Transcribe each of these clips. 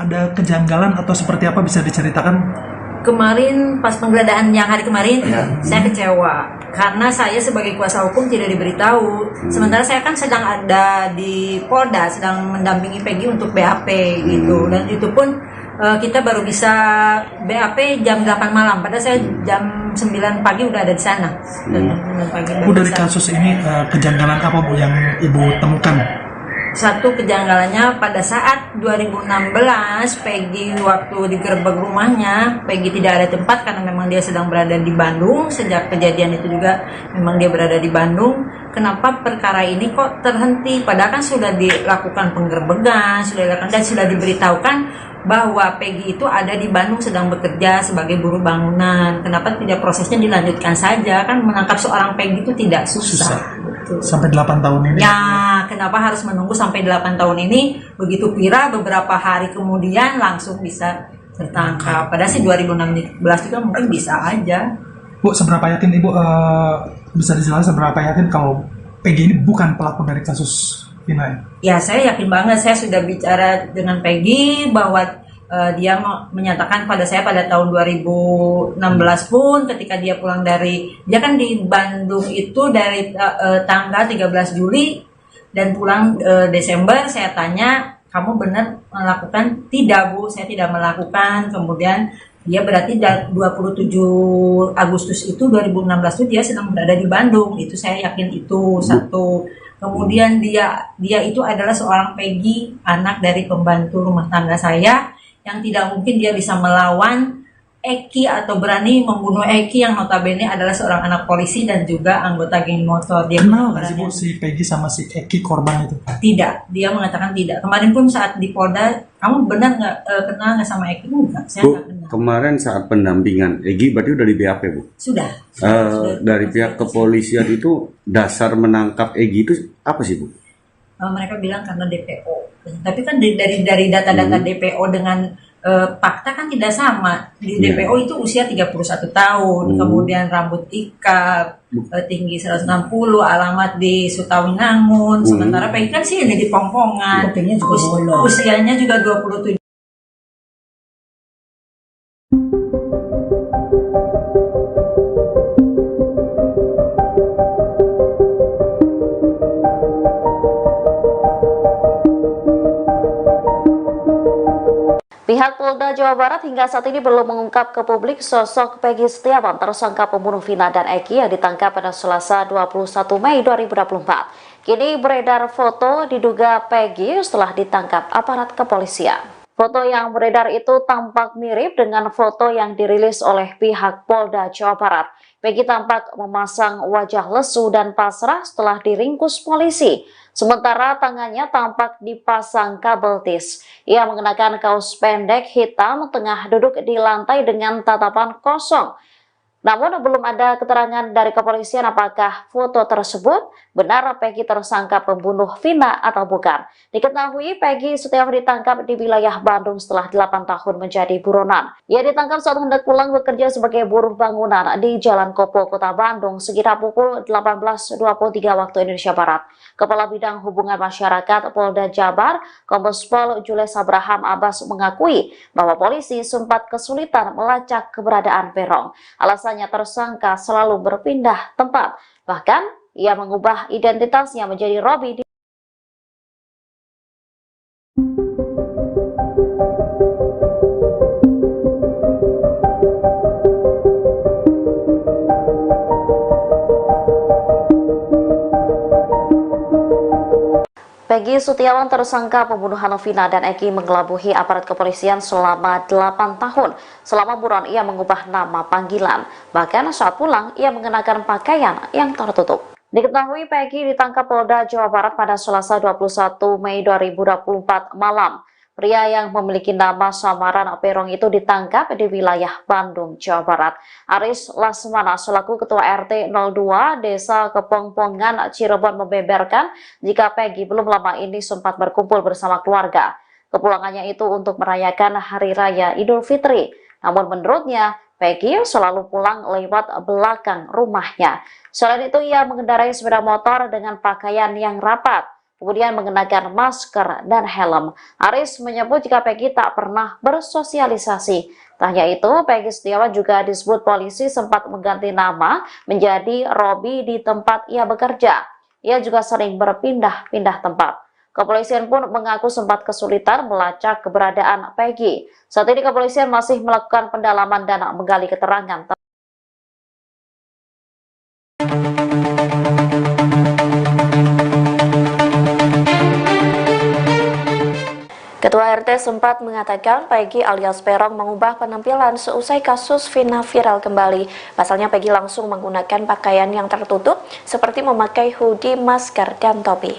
ada kejanggalan atau seperti apa, bisa diceritakan? Kemarin pas penggeledahan yang hari kemarin saya kecewa karena saya sebagai kuasa hukum tidak diberitahu. Sementara saya kan sedang ada di Polda, sedang mendampingi Peggy untuk BAP gitu, dan itu pun kita baru bisa BAP jam 8 malam, padahal saya jam 9 pagi udah ada di sana. Bu, dari kasus ini kejanggalan apa Bu yang Ibu temukan? Satu kejanggalannya pada saat 2016 Peggy waktu digerebek rumahnya, Peggy tidak ada tempat karena memang dia sedang berada di Bandung. Sejak kejadian itu juga memang dia berada di Bandung. Kenapa perkara ini kok terhenti? Padahal kan sudah dilakukan penggerebekan, sudah diberitahukan bahwa Peggy itu ada di Bandung sedang bekerja sebagai buruh bangunan. Kenapa tidak prosesnya dilanjutkan saja? Kan menangkap seorang Peggy itu tidak susah. Betul. Sampai 8 tahun ini? Ya, kenapa harus menunggu sampai 8 tahun ini? Begitu viral, beberapa hari kemudian langsung bisa tertangkap. Padahal sih 2016 juga mungkin bisa aja. Bu, seberapa yakin Ibu, bisa dijelaskan seberapa yakin kalau Peggy ini bukan pelaku dari kasus Vina? Ya, saya yakin banget. Saya sudah bicara dengan Peggy bahwa dia menyatakan pada saya pada tahun 2016 pun ketika dia pulang dia kan di Bandung itu dari tanggal 13 Juli dan pulang Desember. Saya tanya, kamu benar melakukan? Tidak Bu, saya tidak melakukan. Kemudian dia berarti 27 Agustus itu 2016 itu dia sedang berada di Bandung. Itu saya yakin itu satu. Kemudian dia itu adalah seorang Peggy, anak dari pembantu rumah tangga saya, yang tidak mungkin dia bisa melawan Eki atau berani membunuh Eki yang notabene adalah seorang anak polisi dan juga anggota geng motor. Dia kenal nggak sih Bu si Peggy sama si Eki korban itu? Tidak, dia mengatakan tidak. Kemarin pun saat di Polda, kamu benar nggak kenal nggak sama Eki? Enggak, saya Bu, nggak kenal. kemarin saat pendampingan Eki berarti udah di BAP Bu? Sudah. Dari pihak kepolisian itu dasar menangkap Eki itu apa sih Bu? Mereka bilang karena DPO. Tapi kan dari data-data DPO dengan fakta kan tidak sama. Di DPO itu usia 31 tahun, kemudian rambut ikal, tinggi 160, alamat di Sutawinangun. Sementara Peggy kan sih ini di Pongpongan, usianya juga 27. Pihak Polda Jawa Barat hingga saat ini belum mengungkap ke publik sosok Peggy Setiawan, tersangka pembunuh Vina dan Eki yang ditangkap pada Selasa 21 Mei 2024. Kini beredar foto diduga Peggy setelah ditangkap aparat kepolisian. Foto yang beredar itu tampak mirip dengan foto yang dirilis oleh pihak Polda Jawa Barat. Peggy tampak memasang wajah lesu dan pasrah setelah diringkus polisi. Sementara tangannya tampak dipasang kabel tis. Ia mengenakan kaos pendek hitam, tengah duduk di lantai dengan tatapan kosong. Namun belum ada keterangan dari kepolisian apakah foto tersebut benar Peggy tersangka pembunuh Vina atau bukan. Diketahui Peggy Setiawan ditangkap di wilayah Bandung setelah 8 tahun menjadi buronan. Ia ditangkap saat hendak pulang bekerja sebagai buruh bangunan di Jalan Kopo, Kota Bandung sekitar pukul 18.23 waktu Indonesia Barat. Kepala Bidang Hubungan Masyarakat Polda Jabar, Kombes Pol Jules Abraham Abbas mengakui bahwa polisi sempat kesulitan melacak keberadaan Peron. Alasannya tersangka selalu berpindah tempat. Bahkan ia mengubah identitasnya menjadi Robi. Peggy Setiawan, tersangka pembunuhan Vina dan Eki, mengelabuhi aparat kepolisian selama 8 tahun. Selama buron ia mengubah nama panggilan. Bahkan saat pulang ia mengenakan pakaian yang tertutup. Diketahui Peggy ditangkap Polda Jawa Barat pada Selasa 21 Mei 2024 malam. Pria yang memiliki nama samaran Perong itu ditangkap di wilayah Bandung, Jawa Barat. Aris Lasmana selaku Ketua RT 02 Desa Kepongpongan, Cirebon membeberkan jika Peggy belum lama ini sempat berkumpul bersama keluarga. Kepulangannya itu untuk merayakan Hari Raya Idul Fitri. Namun menurutnya, Peggy selalu pulang lewat belakang rumahnya. Selain itu, ia mengendarai sepeda motor dengan pakaian yang rapat. kemudian mengenakan masker dan helm. Aris menyebut jika Peggy tak pernah bersosialisasi. Tak hanya itu, Peggy Setiawan juga disebut polisi sempat mengganti nama menjadi Robi di tempat ia bekerja. Ia juga sering berpindah-pindah tempat. Kepolisian pun mengaku sempat kesulitan melacak keberadaan Peggy. Saat ini kepolisian masih melakukan pendalaman dan menggali keterangan. Ketua RT sempat mengatakan Peggy alias Peron mengubah penampilan seusai kasus Vina viral kembali. Pasalnya Peggy langsung menggunakan pakaian yang tertutup seperti memakai hoodie, masker, dan topi.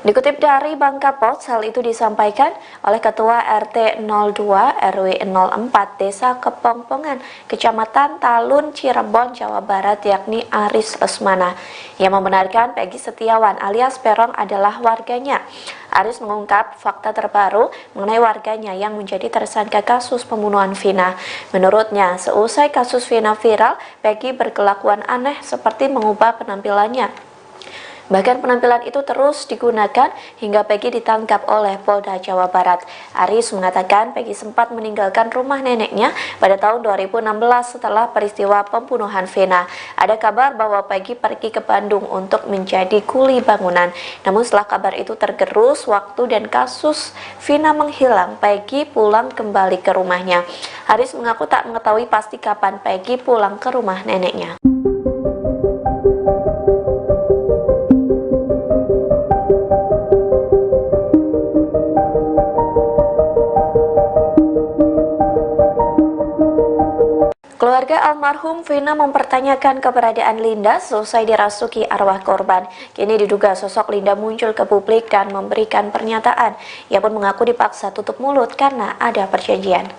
Dikutip dari Bangka Post, hal itu disampaikan oleh Ketua RT 02 RW 04 Desa Kepongpongan, Kecamatan Talun, Cirebon, Jawa Barat, yakni Aris Lesmana. Ia membenarkan Peggy Setiawan alias Peron adalah warganya. Aris mengungkap fakta terbaru mengenai warganya yang menjadi tersangka kasus pembunuhan Vina. Menurutnya, seusai kasus Vina viral, Peggy berkelakuan aneh seperti mengubah penampilannya. Bahkan penampilan itu terus digunakan hingga Peggy ditangkap oleh Polda Jawa Barat. Aris mengatakan Peggy sempat meninggalkan rumah neneknya pada tahun 2016 setelah peristiwa pembunuhan Vina. Ada kabar bahwa Peggy pergi ke Bandung untuk menjadi kuli bangunan. Namun setelah kabar itu tergerus waktu dan kasus Vina menghilang, Peggy pulang kembali ke rumahnya. Aris mengaku tak mengetahui pasti kapan Peggy pulang ke rumah neneknya. Keluarga almarhum Vina mempertanyakan keberadaan Linda selesai dirasuki arwah korban. Kini diduga sosok Linda muncul ke publik dan memberikan pernyataan. Ia pun mengaku dipaksa tutup mulut karena ada perjanjian.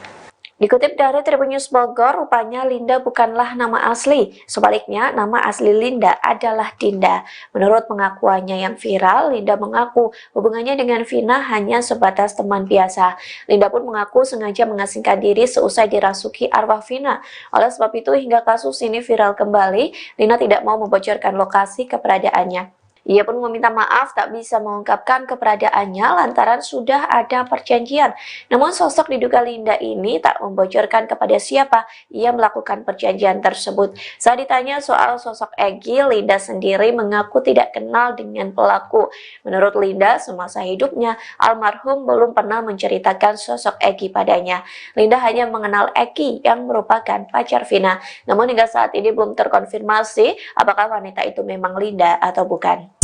Dikutip dari Tribun News Bogor, rupanya Linda bukanlah nama asli. Sebaliknya, nama asli Linda adalah Dinda. Menurut pengakuannya yang viral, Linda mengaku hubungannya dengan Vina hanya sebatas teman biasa. Linda pun mengaku sengaja mengasingkan diri seusai dirasuki arwah Vina. Oleh sebab itu, hingga kasus ini viral kembali, Linda tidak mau membocorkan lokasi keberadaannya. Ia pun meminta maaf tak bisa mengungkapkan keberadaannya lantaran sudah ada perjanjian. Namun sosok diduga Linda ini tak membocorkan kepada siapa ia melakukan perjanjian tersebut. Saat ditanya soal sosok Egy, Linda sendiri mengaku tidak kenal dengan pelaku. Menurut Linda, semasa hidupnya almarhum belum pernah menceritakan sosok Egy padanya. Linda hanya mengenal Egy yang merupakan pacar Vina. Namun hingga saat ini belum terkonfirmasi apakah wanita itu memang Linda atau bukan.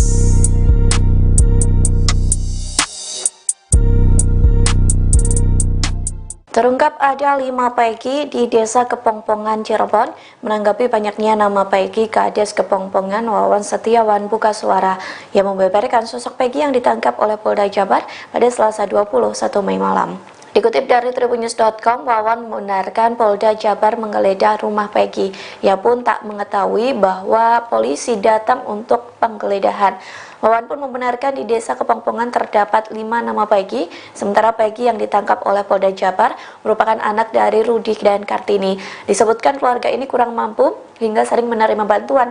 Terungkap ada 5 Peggy di Desa Kepongpongan, Cirebon. Menanggapi banyaknya nama Peggy, Kades Kepongpongan Wawan Setiawan buka suara. Ia membeberkan sosok Peggy yang ditangkap oleh Polda Jabar pada Selasa 21 Mei malam. Dikutip dari tribunnews.com, Wawan membenarkan Polda Jabar menggeledah rumah Peggy. Ia pun tak mengetahui bahwa polisi datang untuk penggeledahan. Wawan pun membenarkan di Desa Kepongpongan terdapat 5 nama Peggy, sementara Peggy yang ditangkap oleh Polda Jabar merupakan anak dari Rudi dan Kartini. Disebutkan keluarga ini kurang mampu hingga sering menerima bantuan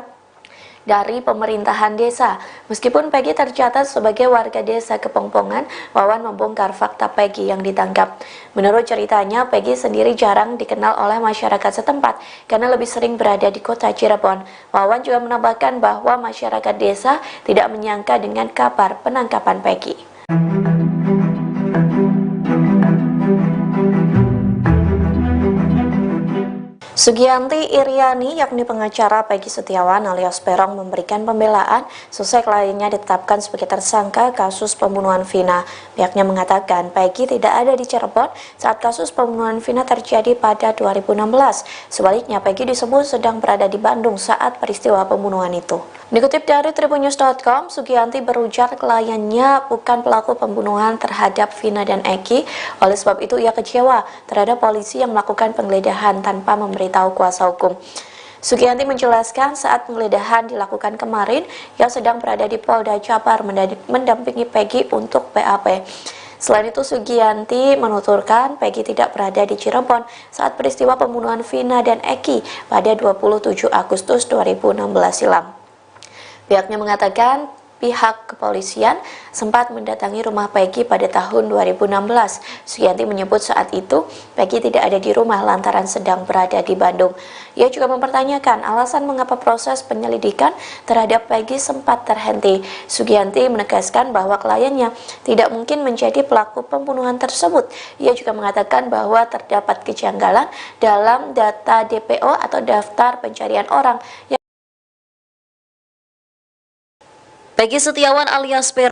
dari pemerintahan desa. Meskipun Peggy tercatat sebagai warga Desa Kepongpongan, Wawan membongkar fakta Peggy yang ditangkap. Menurut ceritanya, Peggy sendiri jarang dikenal oleh masyarakat setempat karena lebih sering berada di kota Cirebon. Wawan juga menambahkan bahwa masyarakat desa tidak menyangka dengan kabar penangkapan Peggy. Sugianti Iriani, yakni pengacara Peggy Setiawan alias Peron, memberikan pembelaan selesai kliennya ditetapkan sebagai tersangka kasus pembunuhan Vina. Pihaknya mengatakan Peggy tidak ada di Cirebon saat kasus pembunuhan Vina terjadi pada 2016. Sebaliknya, Peggy disebut sedang berada di Bandung saat peristiwa pembunuhan itu. Dikutip dari tribunnews.com, Sugianti berujar kliennya bukan pelaku pembunuhan terhadap Vina dan Egy. Oleh sebab itu, ia kecewa terhadap polisi yang melakukan penggeledahan tanpa memberitahu kuasa hukum. Sugianti menjelaskan saat penggeledahan dilakukan kemarin, ia sedang berada di Polda Jabar mendampingi Peggy untuk BAP. Selain itu, Sugianti menuturkan Peggy tidak berada di Cirebon saat peristiwa pembunuhan Vina dan Egy pada 27 Agustus 2016 silam. Pihaknya mengatakan pihak kepolisian sempat mendatangi rumah Peggy pada tahun 2016. Sugianti menyebut saat itu Peggy tidak ada di rumah lantaran sedang berada di Bandung. Ia juga mempertanyakan alasan mengapa proses penyelidikan terhadap Peggy sempat terhenti. Sugianti menegaskan bahwa kliennya tidak mungkin menjadi pelaku pembunuhan tersebut. Ia juga mengatakan bahwa terdapat kejanggalan dalam data DPO atau daftar pencarian orang. Peggy Setiawan alias